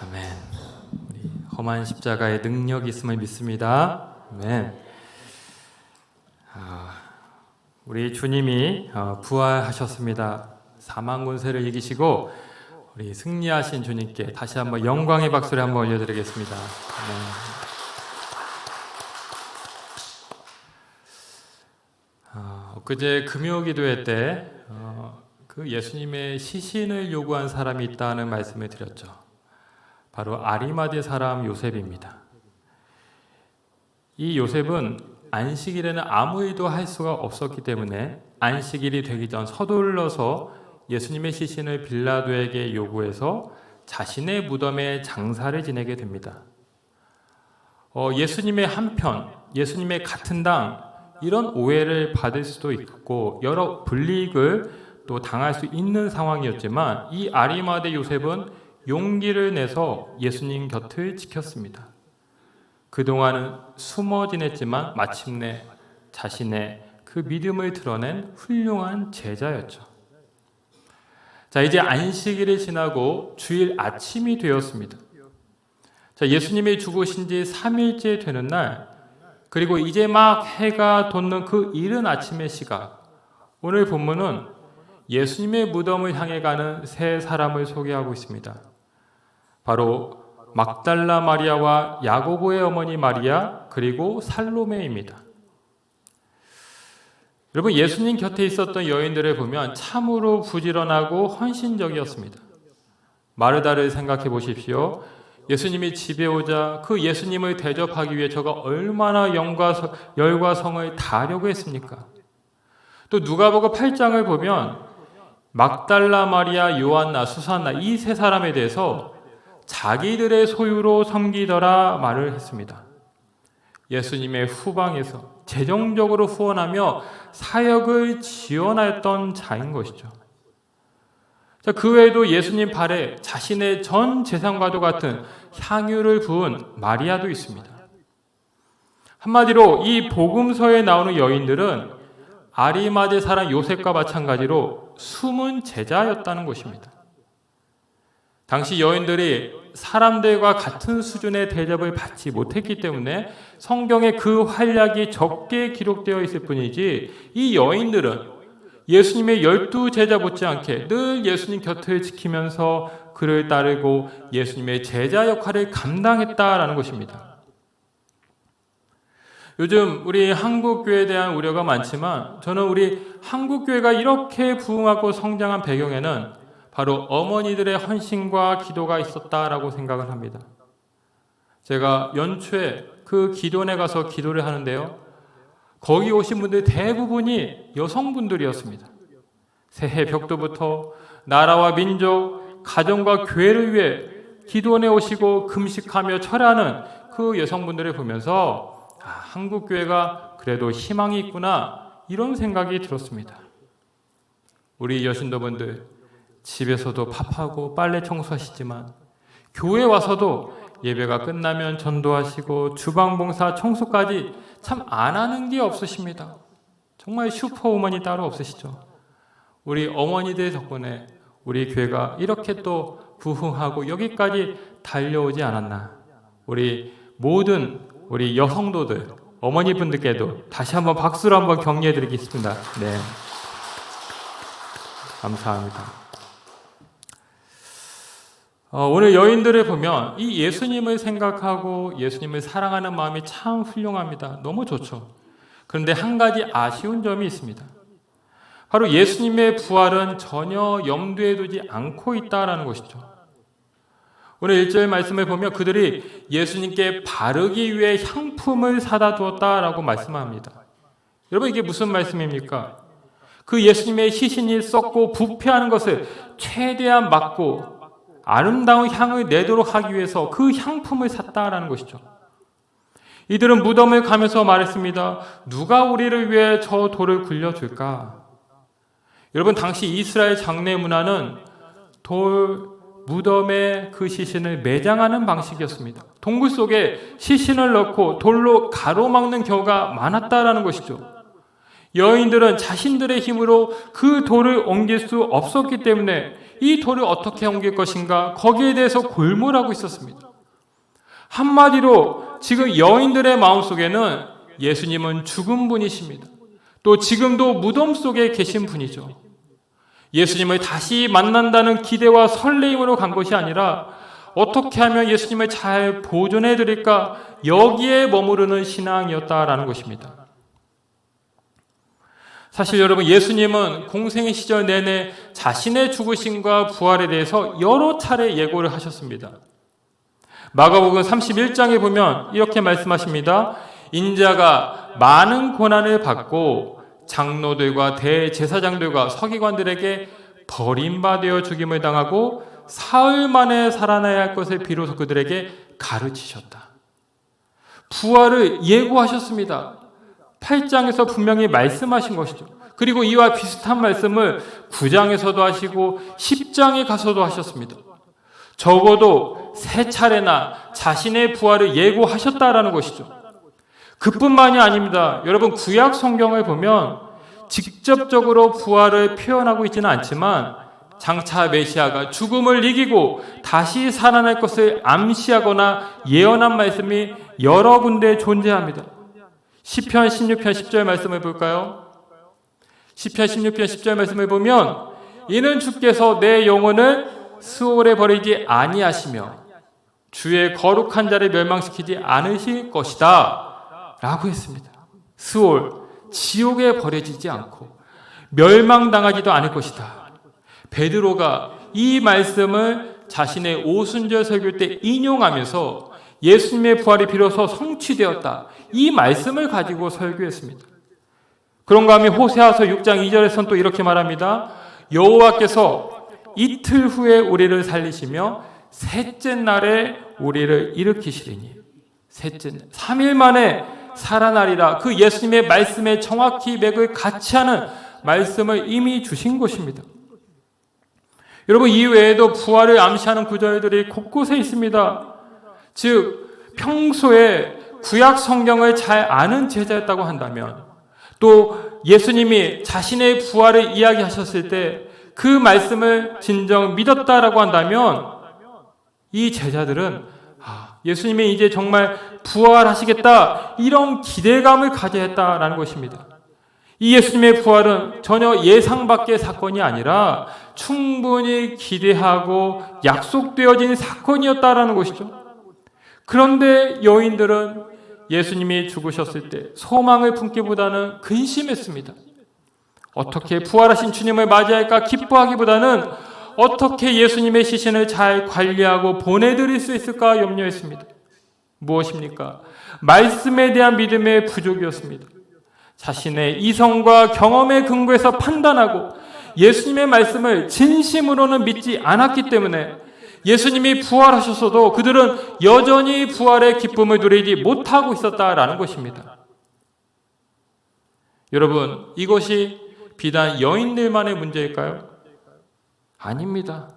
아멘. 우리 험한 십자가의 능력이 있음을 믿습니다. 아멘. 우리 주님이 부활하셨습니다. 사망 권세를 이기시고 우리 승리하신 주님께 다시 한번 영광의 박수를 한번 올려드리겠습니다. 엊그제 금요기도회 때 그 예수님의 시신을 요구한 사람이 있다는 말씀을 드렸죠. 바로 아리마대 사람 요셉입니다. 이 요셉은 안식일에는 아무 일도 할 수가 없었기 때문에 안식일이 되기 전 서둘러서 예수님의 시신을 빌라도에게 요구해서 자신의 무덤에 장사를 지내게 됩니다. 예수님의 한편, 예수님의 같은 당 이런 오해를 받을 수도 있고 여러 불이익을 또 당할 수 있는 상황이었지만 이 아리마대 요셉은 용기를 내서 예수님 곁을 지켰습니다. 그동안은 숨어 지냈지만 마침내 자신의 그 믿음을 드러낸 훌륭한 제자였죠. 자, 이제 안식일이 지나고 주일 아침이 되었습니다. 자, 예수님이 죽으신 지 3일째 되는 날, 그리고 이제 막 해가 돋는 그 이른 아침의 시각, 오늘 본문은 예수님의 무덤을 향해 가는 세 사람을 소개하고 있습니다. 바로 막달라 마리아와 야고보의 어머니 마리아, 그리고 살로메입니다. 여러분, 예수님 곁에 있었던 여인들을 보면 참으로 부지런하고 헌신적이었습니다. 마르다를 생각해 보십시오. 예수님이 집에 오자 그 예수님을 대접하기 위해 저가 얼마나 열과 성을 다하려고 했습니까? 또 누가복음 8장을 보면 막달라 마리아, 요한나, 수산나 이 세 사람에 대해서 자기들의 소유로 섬기더라 말을 했습니다. 예수님의 후방에서 재정적으로 후원하며 사역을 지원하였던 자인 것이죠. 자, 그 외에도 예수님 발에 자신의 전 재산과도 같은 향유를 부은 마리아도 있습니다. 한마디로 이 복음서에 나오는 여인들은 아리마대 사람 요셉과 마찬가지로 숨은 제자였다는 것입니다. 당시 여인들이 사람들과 같은 수준의 대접을 받지 못했기 때문에 성경에 그 활약이 적게 기록되어 있을 뿐이지 이 여인들은 예수님의 12제자 못지않게 늘 예수님 곁을 지키면서 그를 따르고 예수님의 제자 역할을 감당했다라는 것입니다. 요즘 우리 한국교회에 대한 우려가 많지만 저는 우리 한국교회가 이렇게 부흥하고 성장한 배경에는 바로 어머니들의 헌신과 기도가 있었다라고 생각을 합니다. 제가 연초에 그 기도원에 가서 기도를 하는데요. 거기 오신 분들 대부분이 여성분들이었습니다. 새해 벽도부터 나라와 민족, 가정과 교회를 위해 기도원에 오시고 금식하며 철야하는 그 여성분들을 보면서 한국교회가 그래도 희망이 있구나 이런 생각이 들었습니다. 우리 여신도분들 집에서도 밥하고 빨래 청소하시지만 교회 와서도 예배가 끝나면 전도하시고 주방봉사 청소까지 참 안 하는 게 없으십니다. 정말 슈퍼우먼이 따로 없으시죠. 우리 어머니들 덕분에 우리 교회가 이렇게 또 부흥하고 여기까지 달려오지 않았나. 우리 모든 우리 여성도들, 어머니분들께도 다시 한번 박수로 한번 격려해 드리겠습니다. 네. 감사합니다. 오늘 여인들을 보면 이 예수님을 생각하고 예수님을 사랑하는 마음이 참 훌륭합니다. 너무 좋죠. 그런데 한 가지 아쉬운 점이 있습니다. 바로 예수님의 부활은 전혀 염두에 두지 않고 있다라는 것이죠. 오늘 1절 말씀을 보면 그들이 예수님께 바르기 위해 향품을 사다 두었다라고 말씀합니다. 여러분, 이게 무슨 말씀입니까? 그 예수님의 시신이 썩고 부패하는 것을 최대한 막고 아름다운 향을 내도록 하기 위해서 그 향품을 샀다라는 것이죠. 이들은 무덤을 가면서 말했습니다. 누가 우리를 위해 저 돌을 굴려줄까? 여러분, 당시 이스라엘 장례 문화는 무덤에 그 시신을 매장하는 방식이었습니다. 동굴 속에 시신을 넣고 돌로 가로막는 경우가 많았다라는 것이죠. 여인들은 자신들의 힘으로 그 돌을 옮길 수 없었기 때문에 이 돌을 어떻게 옮길 것인가 거기에 대해서 골몰하고 있었습니다. 한마디로 지금 여인들의 마음속에는 예수님은 죽은 분이십니다. 또 지금도 무덤 속에 계신 분이죠. 예수님을 다시 만난다는 기대와 설레임으로 간 것이 아니라 어떻게 하면 예수님을 잘 보존해 드릴까 여기에 머무르는 신앙이었다라는 것입니다. 사실 여러분, 예수님은 공생의 시절 내내 자신의 죽으심과 부활에 대해서 여러 차례 예고를 하셨습니다. 마가복음 31장에 보면 이렇게 말씀하십니다. 인자가 많은 고난을 받고 장로들과 대제사장들과 서기관들에게 버림받아 죽임을 당하고 사흘 만에 살아나야 할 것을 비로소 그들에게 가르치셨다. 부활을 예고하셨습니다. 8장에서 분명히 말씀하신 것이죠. 그리고 이와 비슷한 말씀을 9장에서도 하시고 10장에 가서도 하셨습니다. 적어도 3차례나 자신의 부활을 예고하셨다라는 것이죠. 그뿐만이 아닙니다. 여러분, 구약 성경을 보면 직접적으로 부활을 표현하고 있지는 않지만 장차 메시아가 죽음을 이기고 다시 살아날 것을 암시하거나 예언한 말씀이 여러 군데 존재합니다. 시편 16편 10절 말씀을 볼까요? 시편 16편 10절 말씀을 보면 이는 주께서 내 영혼을 스올에 버리지 아니하시며 주의 거룩한 자를 멸망시키지 않으실 것이다 라고 했습니다. 스올, 지옥에 버려지지 않고 멸망당하지도 않을 것이다. 베드로가 이 말씀을 자신의 오순절 설교 때 인용하면서 예수님의 부활이 비로소 성취되었다. 이 말씀을 가지고 설교했습니다. 그런가 하면 호세아서 6장 2절에서는 또 이렇게 말합니다. 여호와께서 이틀 후에 우리를 살리시며 셋째 날에 우리를 일으키시리니 3일 만에 살아나리라. 그 예수님의 말씀에 정확히 맥을 같이 하는 말씀을 이미 주신 것입니다. 여러분, 이 외에도 부활을 암시하는 구절들이 곳곳에 있습니다. 즉, 평소에 구약 성경을 잘 아는 제자였다고 한다면, 또 예수님이 자신의 부활을 이야기하셨을 때 그 말씀을 진정 믿었다라고 한다면 이 제자들은 예수님이 이제 정말 부활하시겠다 이런 기대감을 가져야 했다라는 것입니다. 이 예수님의 부활은 전혀 예상 밖의 사건이 아니라 충분히 기대하고 약속되어진 사건이었다라는 것이죠. 그런데 여인들은 예수님이 죽으셨을 때 소망을 품기보다는 근심했습니다. 어떻게 부활하신 주님을 맞이할까 기뻐하기보다는 어떻게 예수님의 시신을 잘 관리하고 보내드릴 수 있을까 염려했습니다. 무엇입니까? 말씀에 대한 믿음의 부족이었습니다. 자신의 이성과 경험의 근거에서 판단하고 예수님의 말씀을 진심으로는 믿지 않았기 때문에 예수님이 부활하셨어도 그들은 여전히 부활의 기쁨을 누리지 못하고 있었다라는 것입니다. 여러분, 이것이 비단 여인들만의 문제일까요? 아닙니다.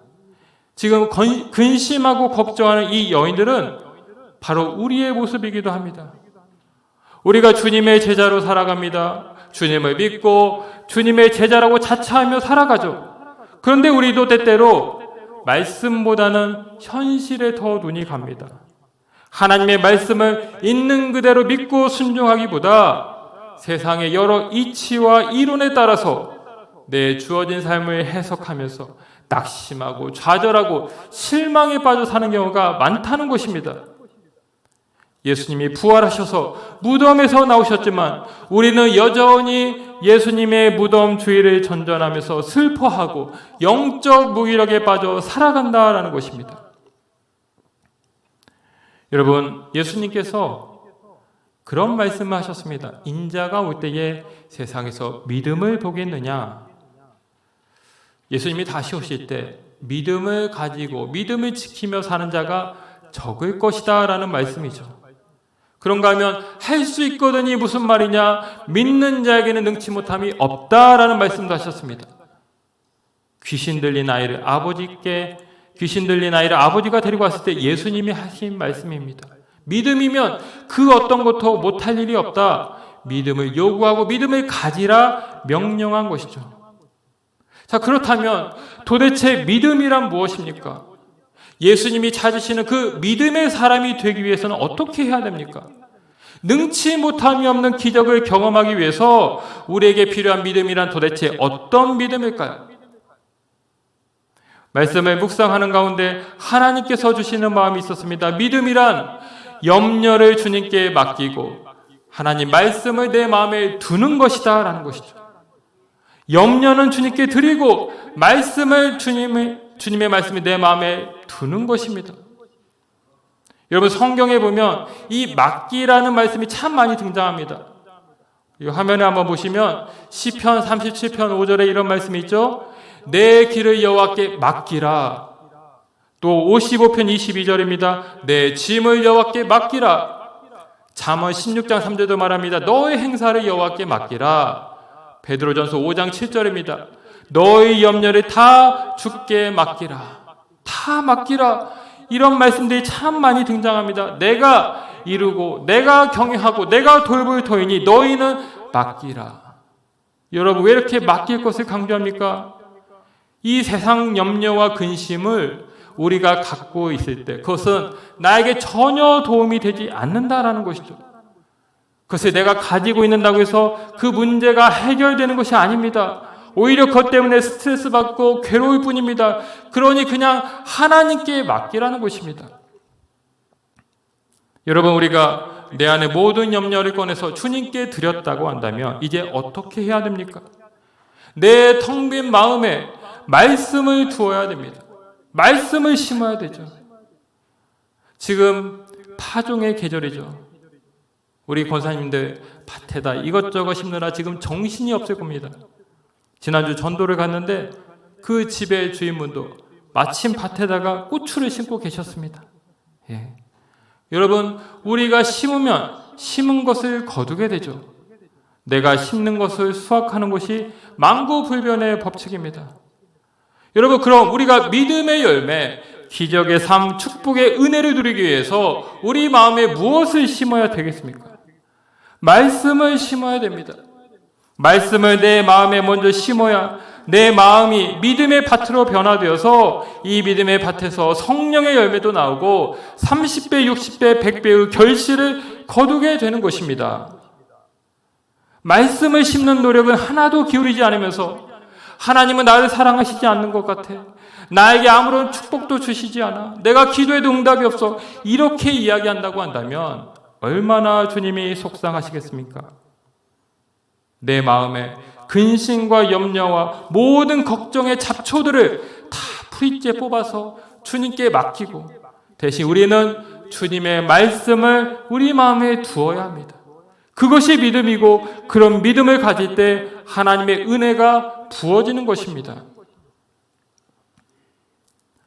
지금 근심하고 걱정하는 이 여인들은 바로 우리의 모습이기도 합니다. 우리가 주님의 제자로 살아갑니다. 주님을 믿고 주님의 제자라고 자처하며 살아가죠. 그런데 우리도 때때로 말씀보다는 현실에 더 눈이 갑니다. 하나님의 말씀을 있는 그대로 믿고 순종하기보다 세상의 여러 이치와 이론에 따라서 내 주어진 삶을 해석하면서 낙심하고 좌절하고 실망에 빠져 사는 경우가 많다는 것입니다. 예수님이 부활하셔서 무덤에서 나오셨지만 우리는 여전히 예수님의 무덤 주위를 전전하면서 슬퍼하고 영적 무기력에 빠져 살아간다라는 것입니다. 여러분, 예수님께서 그런 말씀을 하셨습니다. 인자가 올 때에 세상에서 믿음을 보겠느냐? 예수님이 다시 오실 때 믿음을 가지고 믿음을 지키며 사는 자가 적을 것이다 라는 말씀이죠. 그런가 하면 할 수 있거든이 무슨 말이냐? 믿는 자에게는 능치 못함이 없다라는 말씀도 하셨습니다. 귀신 들린 아이를 아버지가 데리고 왔을 때 예수님이 하신 말씀입니다. 믿음이면 그 어떤 것도 못할 일이 없다. 믿음을 요구하고 믿음을 가지라 명령한 것이죠. 자, 그렇다면 도대체 믿음이란 무엇입니까? 예수님이 찾으시는 그 믿음의 사람이 되기 위해서는 어떻게 해야 됩니까? 능치 못함이 없는 기적을 경험하기 위해서 우리에게 필요한 믿음이란 도대체 어떤 믿음일까요? 말씀을 묵상하는 가운데 하나님께서 주시는 마음이 있었습니다. 믿음이란 염려를 주님께 맡기고 하나님 말씀을 내 마음에 두는 것이다 라는 것이죠. 염려는 주님께 드리고 말씀을 주님의 말씀이 내 마음에 두는 것입니다. 여러분, 성경에 보면 이 맡기라는 말씀이 참 많이 등장합니다. 이 화면에 한번 보시면 시편 37편 5절에 이런 말씀이 있죠. 내 길을 여호와께 맡기라. 또 55편 22절입니다. 내 짐을 여호와께 맡기라. 잠언 16장 3절도 말합니다. 너의 행사를 여호와께 맡기라. 베드로전서 5장 7절입니다. 너의 염려를 다 주께 맡기라. 다 맡기라. 이런 말씀들이 참 많이 등장합니다. 내가 이루고 내가 경영하고 내가 돌볼 터이니 너희는 맡기라. 여러분, 왜 이렇게 맡길 것을 강조합니까? 이 세상 염려와 근심을 우리가 갖고 있을 때 그것은 나에게 전혀 도움이 되지 않는다라는 것이죠. 그것을 내가 가지고 있는다고 해서 그 문제가 해결되는 것이 아닙니다. 오히려 그것 때문에 스트레스 받고 괴로울 뿐입니다. 그러니 그냥 하나님께 맡기라는 것입니다. 여러분, 우리가 내 안에 모든 염려를 꺼내서 주님께 드렸다고 한다면 이제 어떻게 해야 됩니까? 내 텅 빈 마음에 말씀을 두어야 됩니다. 말씀을 심어야 되죠. 지금 파종의 계절이죠. 우리 권사님들 밭에다 이것저것 심느라 지금 정신이 없을 겁니다. 지난주 전도를 갔는데 그 집의 주인분도 마침 밭에다가 고추를 심고 계셨습니다. 예. 여러분, 우리가 심으면 심은 것을 거두게 되죠. 내가 심는 것을 수확하는 것이 만고불변의 법칙입니다. 여러분, 그럼 우리가 믿음의 열매, 기적의 삶, 축복의 은혜를 누리기 위해서 우리 마음에 무엇을 심어야 되겠습니까? 말씀을 심어야 됩니다. 말씀을 내 마음에 먼저 심어야 내 마음이 믿음의 밭으로 변화되어서 이 믿음의 밭에서 성령의 열매도 나오고 30배, 60배, 100배의 결실을 거두게 되는 것입니다. 말씀을 심는 노력은 하나도 기울이지 않으면서 하나님은 나를 사랑하시지 않는 것 같아. 나에게 아무런 축복도 주시지 않아. 내가 기도해도 응답이 없어. 이렇게 이야기한다고 한다면 얼마나 주님이 속상하시겠습니까? 내 마음에 근심과 염려와 모든 걱정의 잡초들을 다 풀이째 뽑아서 주님께 맡기고 대신 우리는 주님의 말씀을 우리 마음에 두어야 합니다. 그것이 믿음이고 그런 믿음을 가질 때 하나님의 은혜가 부어지는 것입니다.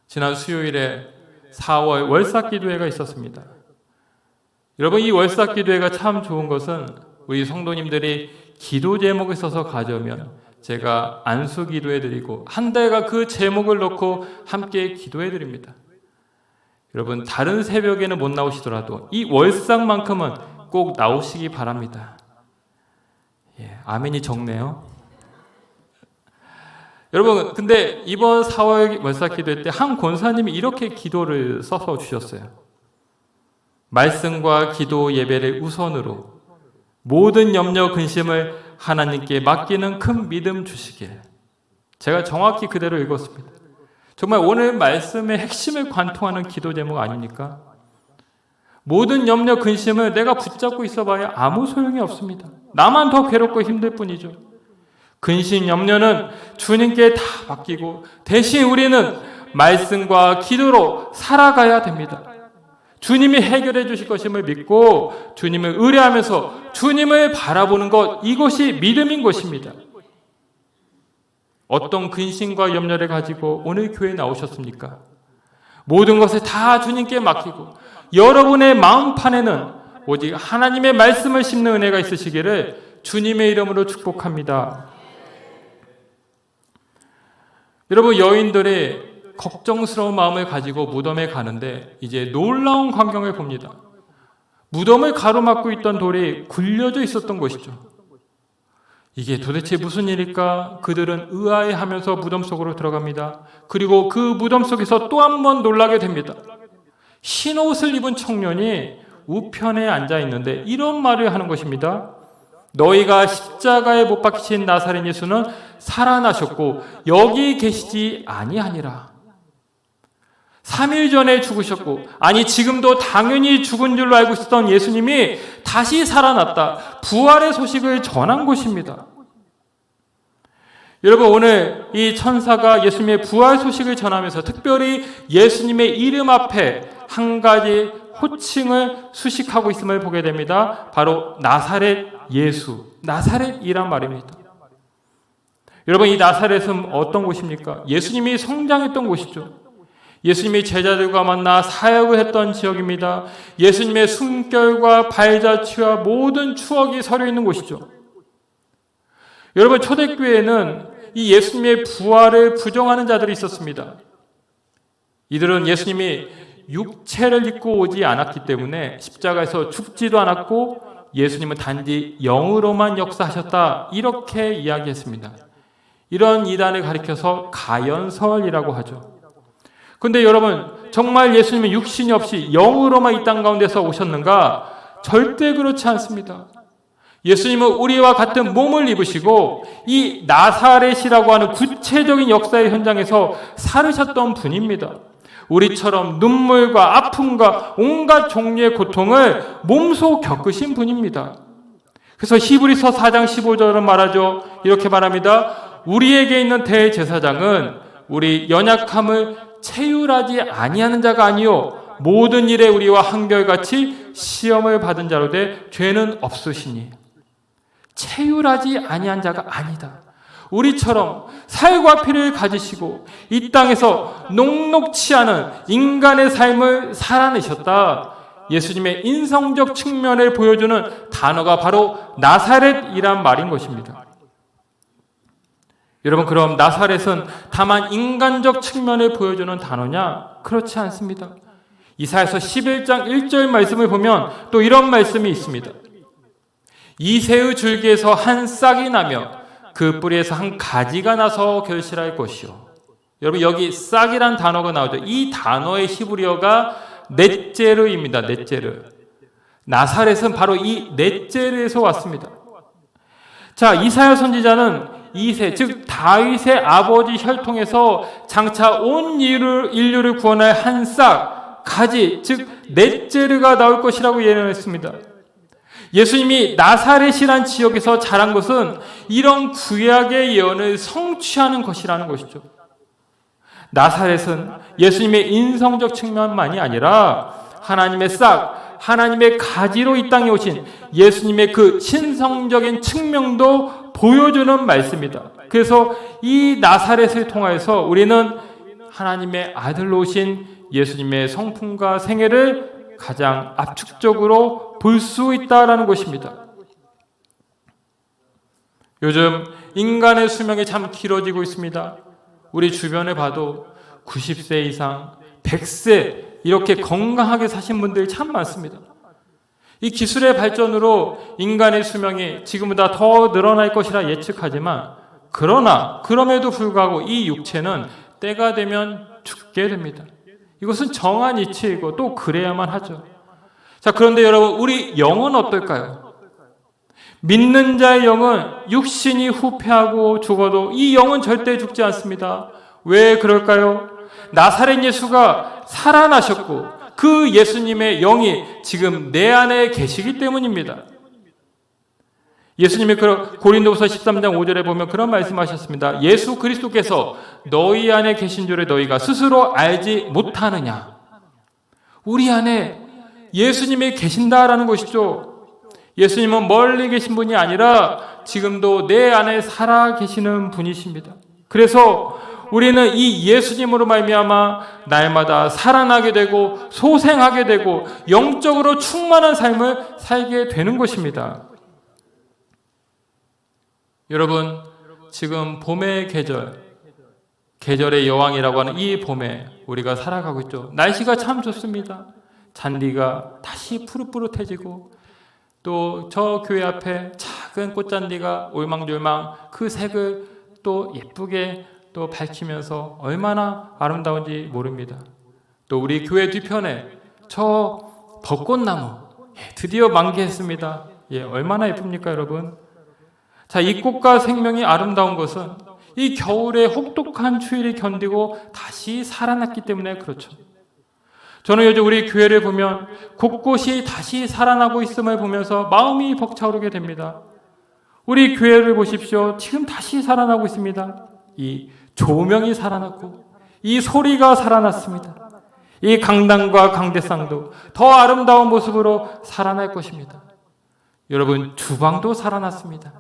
지난 수요일에 4월 월삭기도회가 있었습니다. 여러분, 이 월삭기도회가 참 좋은 것은 우리 성도님들이 기도 제목을 써서 가져오면 제가 안수 기도해 드리고 한 달간 그 제목을 놓고 함께 기도해 드립니다. 여러분, 다른 새벽에는 못 나오시더라도 이 월삭만큼은 꼭 나오시기 바랍니다. 예, 아멘이 적네요. 여러분, 근데 이번 4월 월삭 기도회 때 한 권사님이 이렇게 기도를 써서 주셨어요. 말씀과 기도 예배를 우선으로 모든 염려 근심을 하나님께 맡기는 큰 믿음 주시길. 제가 정확히 그대로 읽었습니다. 정말 오늘 말씀의 핵심을 관통하는 기도 제목 아닙니까? 모든 염려 근심을 내가 붙잡고 있어봐야 아무 소용이 없습니다. 나만 더 괴롭고 힘들 뿐이죠. 근심 염려는 주님께 다 맡기고 대신 우리는 말씀과 기도로 살아가야 됩니다. 주님이 해결해 주실 것임을 믿고 주님을 의뢰하면서 주님을 바라보는 것, 이것이 믿음인 것입니다. 어떤 근심과 염려를 가지고 오늘 교회에 나오셨습니까? 모든 것을 다 주님께 맡기고 여러분의 마음판에는 오직 하나님의 말씀을 심는 은혜가 있으시기를 주님의 이름으로 축복합니다. 여러분, 여인들의 걱정스러운 마음을 가지고 무덤에 가는데 이제 놀라운 광경을 봅니다. 무덤을 가로막고 있던 돌이 굴려져 있었던 것이죠. 이게 도대체 무슨 일일까? 그들은 의아해하면서 무덤 속으로 들어갑니다. 그리고 그 무덤 속에서 또 한 번 놀라게 됩니다. 흰 옷을 입은 청년이 우편에 앉아 있는데 이런 말을 하는 것입니다. 너희가 십자가에 못 박히신 나사렛 예수는 살아나셨고 여기 계시지 아니하니라. 3일 전에 죽으셨고, 아니 지금도 당연히 죽은 줄로 알고 있었던 예수님이 다시 살아났다. 부활의 소식을 전한 것입니다. 여러분, 오늘 이 천사가 예수님의 부활 소식을 전하면서 특별히 예수님의 이름 앞에 한 가지 호칭을 수식하고 있음을 보게 됩니다. 바로 나사렛 예수, 나사렛이란 말입니다. 여러분, 이 나사렛은 어떤 곳입니까? 예수님이 성장했던 곳이죠. 예수님이 제자들과 만나 사역을 했던 지역입니다. 예수님의 숨결과 발자취와 모든 추억이 서려 있는 곳이죠. 여러분, 초대교회에는 이 예수님의 부활을 부정하는 자들이 있었습니다. 이들은 예수님이 육체를 입고 오지 않았기 때문에 십자가에서 죽지도 않았고 예수님은 단지 영으로만 역사하셨다, 이렇게 이야기했습니다. 이런 이단을 가리켜서 가연설이라고 하죠. 근데 여러분, 정말 예수님은 육신이 없이 영으로만 이 땅 가운데서 오셨는가? 절대 그렇지 않습니다. 예수님은 우리와 같은 몸을 입으시고 이 나사렛이라고 하는 구체적인 역사의 현장에서 살으셨던 분입니다. 우리처럼 눈물과 아픔과 온갖 종류의 고통을 몸소 겪으신 분입니다. 그래서 히브리서 4장 15절은 말하죠. 이렇게 말합니다. 우리에게 있는 대제사장은 우리 연약함을 체휼하지 아니하는 자가 아니요 모든 일에 우리와 한결같이 시험을 받은 자로 돼 죄는 없으시니. 체휼하지 아니한 자가 아니다. 우리처럼 살과 피를 가지시고 이 땅에서 녹록치 않은 인간의 삶을 살아내셨다. 예수님의 인성적 측면을 보여주는 단어가 바로 나사렛이란 말인 것입니다. 여러분, 그럼 나사렛은 다만 인간적 측면을 보여주는 단어냐? 그렇지 않습니다. 이사야서 11장 1절 말씀을 보면 또 이런 말씀이 있습니다. 이새의 줄기에서 한 싹이 나며 그 뿌리에서 한 가지가 나서 결실할 것이요. 여러분, 여기 싹이란 단어가 나오죠. 이 단어의 히브리어가 넷제르입니다. 넷제르. 나사렛은 바로 이 넷제르에서 왔습니다. 자, 이사야 선지자는 이세, 즉 다윗의 아버지 혈통에서 장차 온 인류를 구원할 한 싹, 가지, 즉 넷제르가 나올 것이라고 예언했습니다. 예수님이 나사렛이란 지역에서 자란 것은 이런 구약의 예언을 성취하는 것이라는 것이죠. 나사렛은 예수님의 인성적 측면만이 아니라 하나님의 싹, 하나님의 가지로 이 땅에 오신 예수님의 그 신성적인 측면도 보여주는 말씀입니다. 그래서 이 나사렛을 통하여서 우리는 하나님의 아들로 오신 예수님의 성품과 생애를 가장 압축적으로 볼 수 있다라는 것입니다. 요즘 인간의 수명이 참 길어지고 있습니다. 우리 주변에 봐도 90세 이상, 100세 이렇게 건강하게 사신 분들이 참 많습니다. 이 기술의 발전으로 인간의 수명이 지금보다 더 늘어날 것이라 예측하지만 그럼에도 불구하고 이 육체는 때가 되면 죽게 됩니다. 이것은 정한 이치이고 또 그래야만 하죠. 자, 그런데 여러분, 우리 영은 어떨까요? 믿는 자의 영은 육신이 후패하고 죽어도 이 영은 절대 죽지 않습니다. 왜 그럴까요? 나사렛 예수가 살아나셨고 그 예수님의 영이 지금 내 안에 계시기 때문입니다. 예수님이 고린도후서 13장 5절에 보면 그런 말씀하셨습니다. 예수 그리스도께서 너희 안에 계신 줄을 너희가 스스로 알지 못하느냐. 우리 안에 예수님이 계신다라는 것이죠. 예수님은 멀리 계신 분이 아니라 지금도 내 안에 살아 계시는 분이십니다. 그래서 우리는 이 예수님으로 말미암아 날마다 살아나게 되고 소생하게 되고 영적으로 충만한 삶을 살게 되는 것입니다. 여러분, 지금 봄의 계절의 여왕이라고 하는 이 봄에 우리가 살아가고 있죠. 날씨가 참 좋습니다. 잔디가 다시 푸릇푸릇해지고 또 저 교회 앞에 작은 작은 꽃잔디가 올망졸망 그 색을 또 예쁘게 또 밝히면서 얼마나 아름다운지 모릅니다. 또 우리 교회 뒤편에 저 벚꽃나무 드디어 만개했습니다. 얼마나 예쁩니까, 여러분? 자, 이 꽃과 생명이 아름다운 것은 이 겨울의 혹독한 추위를 견디고 다시 살아났기 때문에 그렇죠. 저는 요즘 우리 교회를 보면 곳곳이 다시 살아나고 있음을 보면서 마음이 벅차오르게 됩니다. 우리 교회를 보십시오. 지금 다시 살아나고 있습니다. 이 조명이 살아났고 이 소리가 살아났습니다. 이 강당과 강대상도 더 아름다운 모습으로 살아날 것입니다. 여러분, 주방도 살아났습니다.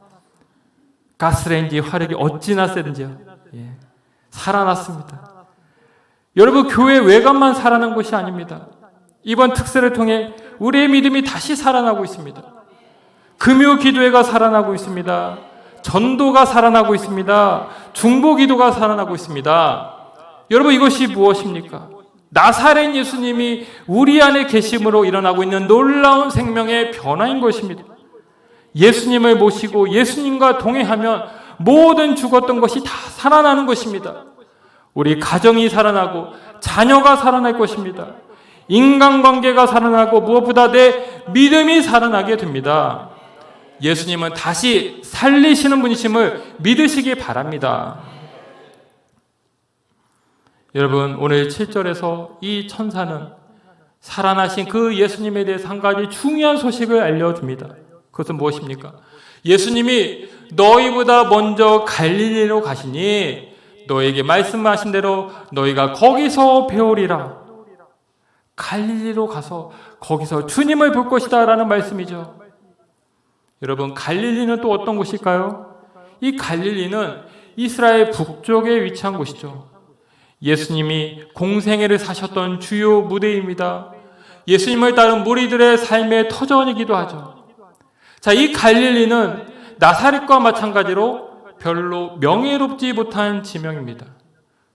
가스레인지 화력이 어찌나 세든지요. 살아났습니다. 여러분, 교회 외관만 살아난 것이 아닙니다. 이번 특세를 통해 우리의 믿음이 다시 살아나고 있습니다. 금요 기도회가 살아나고 있습니다. 전도가 살아나고 있습니다. 중보 기도가 살아나고 있습니다. 여러분, 이것이 무엇입니까? 나사렛 예수님이 우리 안에 계심으로 일어나고 있는 놀라운 생명의 변화인 것입니다. 예수님을 모시고 예수님과 동행하면 모든 죽었던 것이 다 살아나는 것입니다. 우리 가정이 살아나고 자녀가 살아날 것입니다. 인간관계가 살아나고 무엇보다 내 믿음이 살아나게 됩니다. 예수님은 다시 살리시는 분이심을 믿으시기 바랍니다. 여러분, 오늘 7절에서 이 천사는 살아나신 그 예수님에 대해서 한 가지 중요한 소식을 알려줍니다. 그것은 무엇입니까? 예수님이 너희보다 먼저 갈릴리로 가시니 너에게 말씀하신 대로 너희가 거기서 배우리라. 갈릴리로 가서 거기서 주님을 볼 것이다 라는 말씀이죠. 여러분, 갈릴리는 또 어떤 곳일까요? 이 갈릴리는 이스라엘 북쪽에 위치한 곳이죠. 예수님이 공생애를 사셨던 주요 무대입니다. 예수님을 따른 무리들의 삶의 터전이기도 하죠. 자, 이 갈릴리는 나사렛과 마찬가지로 별로 명예롭지 못한 지명입니다.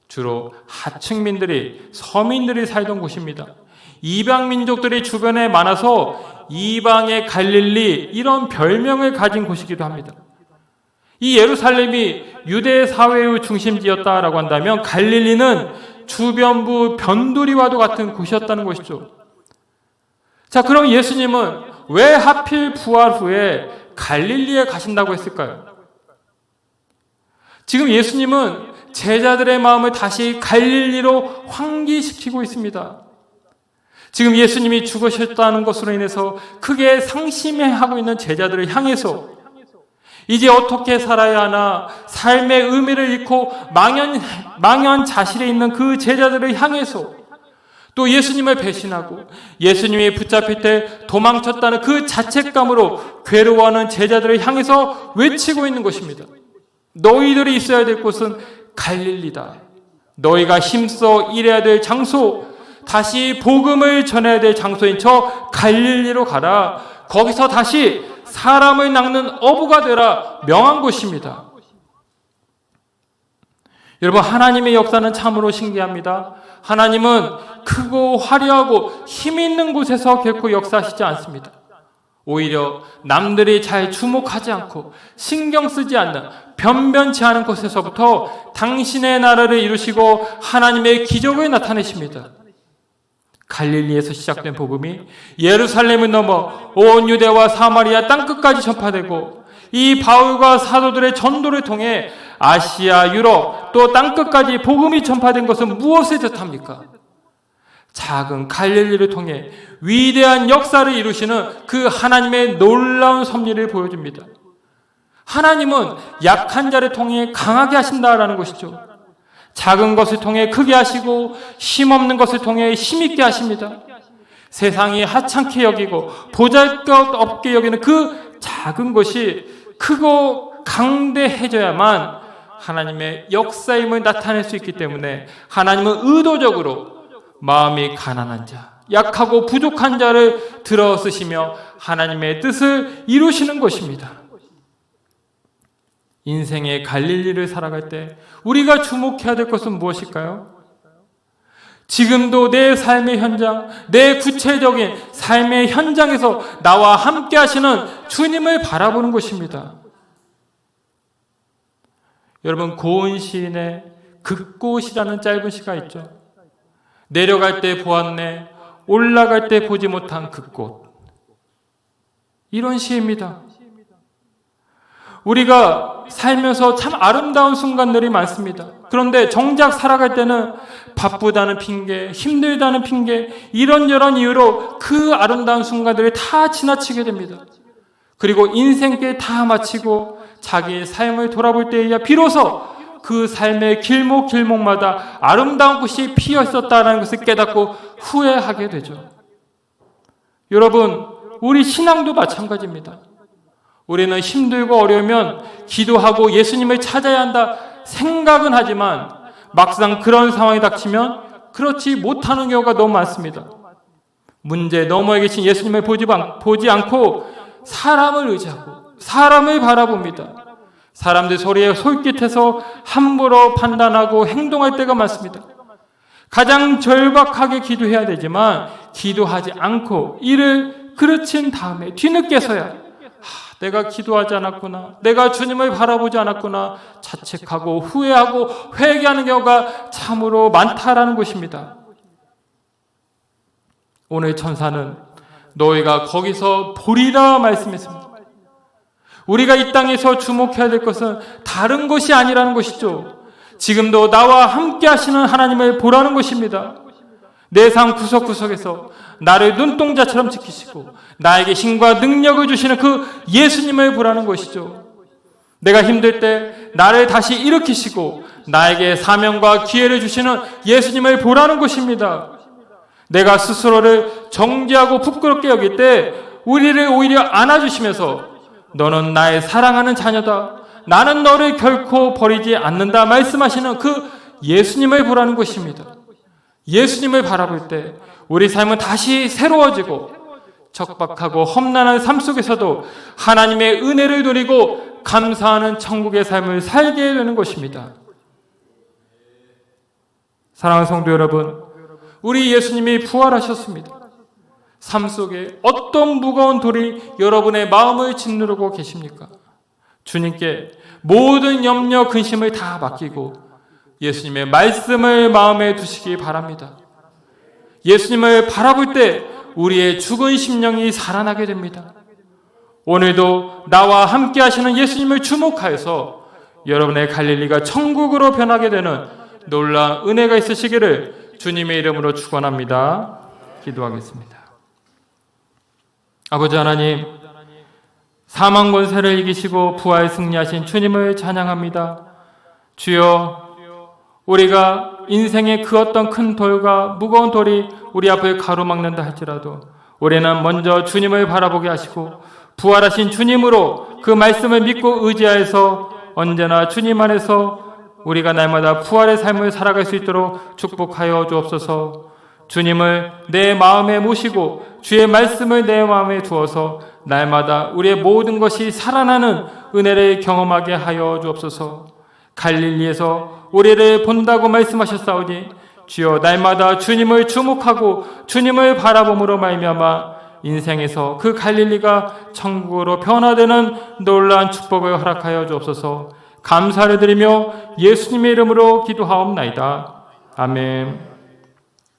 주로 하층민들이, 서민들이 살던 곳입니다. 이방 민족들이 주변에 많아서 이방의 갈릴리, 이런 별명을 가진 곳이기도 합니다. 이 예루살렘이 유대 사회의 중심지였다라고 한다면 갈릴리는 주변부 변두리와도 같은 곳이었다는 것이죠. 자, 그럼 예수님은 왜 하필 부활 후에 갈릴리에 가신다고 했을까요? 지금 예수님은 제자들의 마음을 다시 갈릴리로 환기시키고 있습니다. 지금 예수님이 죽으셨다는 것으로 인해서 크게 상심해하고 있는 제자들을 향해서 이제 어떻게 살아야 하나 삶의 의미를 잃고 망연자실에 있는 그 제자들을 향해서 또 예수님을 배신하고 예수님이 붙잡힐 때 도망쳤다는 그 자책감으로 괴로워하는 제자들을 향해서 외치고 있는 것입니다. 너희들이 있어야 될 곳은 갈릴리다. 너희가 힘써 일해야 될 장소, 다시 복음을 전해야 될 장소인 저 갈릴리로 가라. 거기서 다시 사람을 낚는 어부가 되라 명한 곳입니다. 여러분, 하나님의 역사는 참으로 신기합니다. 하나님은 크고 화려하고 힘 있는 곳에서 결코 역사하시지 않습니다. 오히려 남들이 잘 주목하지 않고 신경 쓰지 않는 변변치 않은 곳에서부터 당신의 나라를 이루시고 하나님의 기적을 나타내십니다. 갈릴리에서 시작된 복음이 예루살렘을 넘어 온 유대와 사마리아 땅끝까지 전파되고 이 바울과 사도들의 전도를 통해 아시아, 유럽 또 땅끝까지 복음이 전파된 것은 무엇에 뜻합니까? 작은 갈릴리를 통해 위대한 역사를 이루시는 그 하나님의 놀라운 섭리를 보여줍니다. 하나님은 약한 자를 통해 강하게 하신다라는 것이죠. 작은 것을 통해 크게 하시고 힘없는 것을 통해 힘있게 하십니다. 세상이 하찮게 여기고 보잘것없게 여기는 그 작은 것이 크고 강대해져야만 하나님의 역사임을 나타낼 수 있기 때문에 하나님은 의도적으로 마음이 가난한 자, 약하고 부족한 자를 들어 쓰시며 하나님의 뜻을 이루시는 것입니다. 인생의 갈릴리를 살아갈 때 우리가 주목해야 될 것은 무엇일까요? 지금도 내 삶의 현장, 내 구체적인 삶의 현장에서 나와 함께 하시는 주님을 바라보는 것입니다. 여러분, 고은 시인의 극꽃이라는 짧은 시가 있죠. 내려갈 때 보았네, 올라갈 때 보지 못한 극꽃. 이런 시입니다. 우리가 살면서 참 아름다운 순간들이 많습니다. 그런데 정작 살아갈 때는 바쁘다는 핑계, 힘들다는 핑계, 이런저런 이유로 그 아름다운 순간들을 다 지나치게 됩니다. 그리고 인생길 다 마치고 자기의 삶을 돌아볼 때에야 비로소 그 삶의 길목길목마다 아름다운 꽃이 피어 있었다는 것을 깨닫고 후회하게 되죠. 여러분, 우리 신앙도 마찬가지입니다. 우리는 힘들고 어려우면 기도하고 예수님을 찾아야 한다 생각은 하지만 막상 그런 상황이 닥치면 그렇지 못하는 경우가 너무 많습니다. 문제 너머에 계신 예수님을 보지 않고 사람을 의지하고 사람을 바라봅니다. 사람들 소리에 솔깃해서 함부로 판단하고 행동할 때가 많습니다. 가장 절박하게 기도해야 되지만 기도하지 않고 이를 그르친 다음에 뒤늦게서야 내가 기도하지 않았구나, 내가 주님을 바라보지 않았구나 자책하고 후회하고 회개하는 경우가 참으로 많다라는 것입니다. 오늘 천사는 너희가 거기서 보리라 말씀했습니다. 우리가 이 땅에서 주목해야 될 것은 다른 것이 아니라는 것이죠. 지금도 나와 함께 하시는 하나님을 보라는 것입니다. 내 삶 구석구석에서 나를 눈동자처럼 지키시고 나에게 힘과 능력을 주시는 그 예수님을 보라는 것이죠. 내가 힘들 때 나를 다시 일으키시고 나에게 사명과 기회를 주시는 예수님을 보라는 것입니다. 내가 스스로를 정죄하고 부끄럽게 여길 때 우리를 오히려 안아주시면서 너는 나의 사랑하는 자녀다, 나는 너를 결코 버리지 않는다 말씀하시는 그 예수님을 보라는 것입니다. 예수님을 바라볼 때 우리 삶은 다시 새로워지고 척박하고 험난한 삶 속에서도 하나님의 은혜를 누리고 감사하는 천국의 삶을 살게 되는 것입니다. 사랑하는 성도 여러분, 우리 예수님이 부활하셨습니다. 삶 속에 어떤 무거운 돌이 여러분의 마음을 짓누르고 계십니까? 주님께 모든 염려, 근심을 다 맡기고 예수님의 말씀을 마음에 두시기 바랍니다. 예수님을 바라볼 때 우리의 죽은 심령이 살아나게 됩니다. 오늘도 나와 함께 하시는 예수님을 주목하여서 여러분의 갈릴리가 천국으로 변하게 되는 놀라운 은혜가 있으시기를 주님의 이름으로 축원합니다. 기도하겠습니다. 아버지 하나님, 사망 권세를 이기시고 부활 승리하신 주님을 찬양합니다. 주여, 우리가 인생의 그 어떤 큰 돌과 무거운 돌이 우리 앞을 가로막는다 할지라도 우리는 먼저 주님을 바라보게 하시고 부활하신 주님으로 그 말씀을 믿고 의지하여서 언제나 주님 안에서 우리가 날마다 부활의 삶을 살아갈 수 있도록 축복하여 주옵소서. 주님을 내 마음에 모시고 주의 말씀을 내 마음에 두어서 날마다 우리의 모든 것이 살아나는 은혜를 경험하게 하여 주옵소서. 갈릴리에서 우리를 본다고 말씀하셨사오니 주여, 날마다 주님을 주목하고 주님을 바라봄으로 말미암아 인생에서 그 갈릴리가 천국으로 변화되는 놀라운 축복을 허락하여 주옵소서. 감사를 드리며 예수님의 이름으로 기도하옵나이다. 아멘.